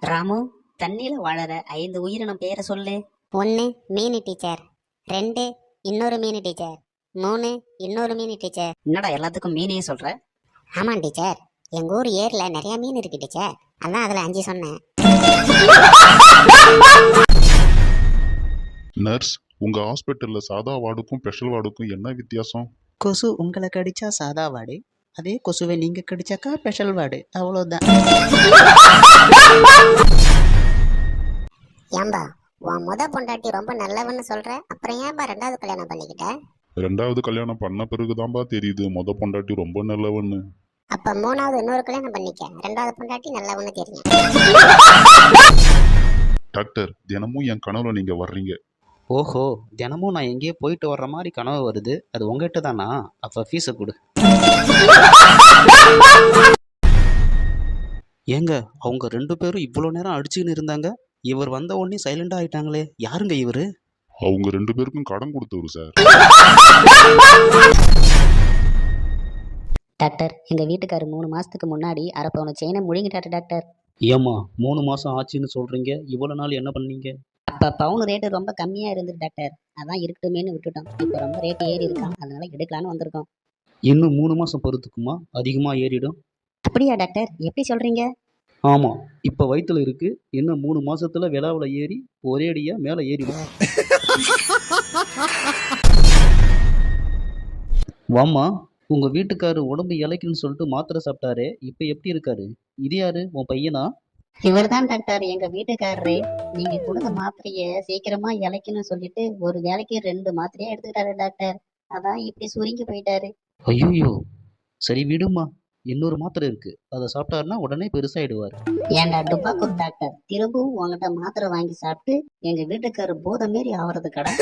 ராமு, தண்ணியில வாழற 5 உயிரினம் பேரை சொல்லு. 1 மீனு டீச்சர், 2 இன்னொரு மீனு டீச்சர், 3 இன்னொரு மீனு டீச்சர். என்னடா எல்லாத்துக்கும் மீனையும் சொல்ற? ஆமாம் டீச்சர், எங்கள் ஊர் ஏரியில் நிறையா மீன் இருக்கு டீச்சர், அதான் அதில் 5 சொன்னேன். நர்ஸ், உங்க ஹாஸ்பிட்டல்ல சாதா வார்டுக்கும் ஸ்பெஷல் வார்டுக்கும் என்ன வித்தியாசம்? கொசு உங்களை கடிச்சா சாதா வார்டு, அதே கொசுவை நீங்க கடிச்சாக்கா ஸ்பெஷல் வார்டு, அவ்வளோதான். ஏம்பா, உன் பொண்டாட்டி ரொம்ப நல்லவன்னு சொல்ற, அப்புறம் ஏன்பா 2வது கல்யாணம் பண்ணிக்கிட்ட? 2வது கல்யாணம் பண்ண பிறகுதான்பா தெரியுது பொண்டாட்டி ரொம்ப நல்லவன்னு. அப்ப 3வது இன்னொரு கல்யாணம் பண்ணிக்க, 2வது பொண்டாட்டி நல்லவன்னு தெரியும். டாக்டர், தினமும் என் கனவுல நீங்க வர்றீங்க. ஓஹோ, தினமும் நான் எங்கேயோ போயிட்டு வர்ற மாதிரி கனவு வருது, அது உங்ககிட்ட தானா? அப்ப ஃபீஸை கொடு. ஏங்க, அவங்க 2 பேரும் இவ்வளோ நேரம் அடிச்சுன்னு இருந்தாங்க, இவர் வந்த உடனே சைலண்டா ஆயிட்டாங்களே, யாருங்க இவரு? அவங்க 2 பேருக்கும் கடன் கொடுத்தவரு சார். டாக்டர், எங்க வீட்டுக்காரு 3 மாசத்துக்கு முன்னாடி அரை பவுன் செயினை முழுங்கிட்டாரு டாக்டர். ஏம்மா 3 மாசம் ஆச்சுன்னு சொல்றீங்க, இவ்வளோ நாள் என்ன பண்ணீங்க? அப்ப பவுன் ரேட்டு ரொம்ப கம்மியா இருந்தது டாக்டர், அதான் இருக்கட்டுமேனு விட்டுட்டோம். இப்ப ரொம்ப ரேட்டு ஏறி இருக்கான், அதனால எடுக்கலான்னு வந்திருக்கோம். இன்னும் 3 மாசம் பொறுத்துக்குமா அதிகமா ஏறிடும்? அப்படியா டாக்டர், எப்படி சொல்றீங்க? ஆமா, இப்ப வயிற்றுல இருக்கு, இன்னும் 3 மாசத்துல விலாவில ஏறி ஒரேடியா மேல ஏறிடும். வாம்மா, உங்க வீட்டுக்காரு உடம்பு இளைக்குன்னு சொல்லிட்டு மாத்திரை சாப்பிட்டாரே, இப்ப எப்படி இருக்காரு? இது யாரு, உன் பையனா? இவர் தான் டாக்டர், எங்க வீட்டுக்காரரு. நீங்க கொடுத்த மாத்திரைய சீக்கிரமா இலைக்கணும்னு சொல்லிட்டு ஒரு வேலைக்கு 2 மாத்திரையா எடுத்துக்கிட்டாரு டாக்டர், அதான் இப்படி சுருங்கி போயிட்டாரு. ஐயோ, சரி விடுமா, இன்னொரு மாத்திரை இருக்கு, அதை சாப்பிட்டாருன்னா உடனே பெருசாயிடுவார். ஏன்டா டுபாக்கூர் டாக்டர், திரும்பவும் உங்ககிட்ட மாத்திரை வாங்கி சாப்பிட்டு எங்க வீட்டுக்காரரு போதை மாரி ஆவறது கடை.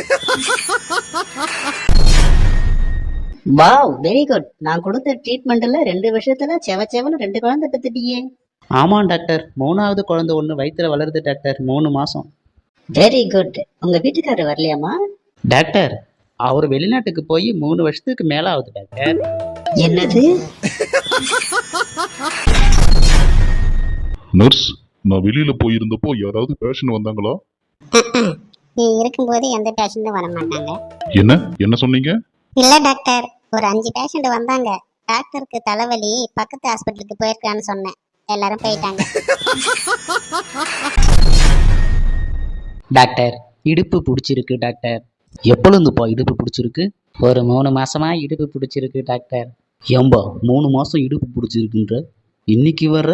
Wow, very good. நான் கொடுத்த ட்ரீட்மெண்ட்ல 2 வருஷத்துல செவன்னு 2 குழந்தை பெத்துட்டியே. ஆமா டாக்டர், 3வது குழந்தை ஒண்ணு வயிற்றுல வளருது டாக்டர், 3 மாசம். Very good. உங்க வீட்டுக்காரர் வரலையாமா? டாக்டர், அவர் வெளிநாட்டுக்கு போய் 3 வருஷத்துக்கு மேல ஆகுது டாக்டர். என்னது? நர்ஸ், நான் வெளியில போயிருந்தப்போ யாராவது பேஷண்ட் வந்தாங்களா? நீ இருக்கும்போது எந்த பேஷண்ட்டும் வர மாட்டாங்க. என்ன சொன்னீங்க? இல்ல டாக்டர், ஒரு 5 பேஷண்ட் வந்தாங்க. டாக்டருக்கு தலைவலி, பக்கத்து ஹாஸ்பிட்டலுக்கு போயிருக்கான்னு சொன்னேன், எல்லாரும் போயிட்டாங்க. டாக்டர், இடுப்பு பிடிச்சிருக்கு டாக்டர். எப்பொழுதுப்பா இடுப்பு பிடிச்சிருக்கு? ஒரு 3 மாசமா இடுப்பு பிடிச்சிருக்கு டாக்டர். ஏம்பா 3 மாசம் இடுப்பு பிடிச்சிருக்குன்ற, இன்னைக்கு வர்ற?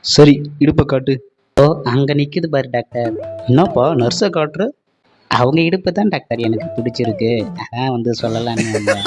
சரி, இடுப்பை காட்டு. ஓ, அங்க நிக்குது பாரு டாக்டர். என்னப்பா நர்ஸை காட்டுற? அவங்க இடுப்பு தான் டாக்டர் எனக்கு பிடிச்சிருக்கு, அதான் வந்து சொல்லலான்னு வந்தேன்.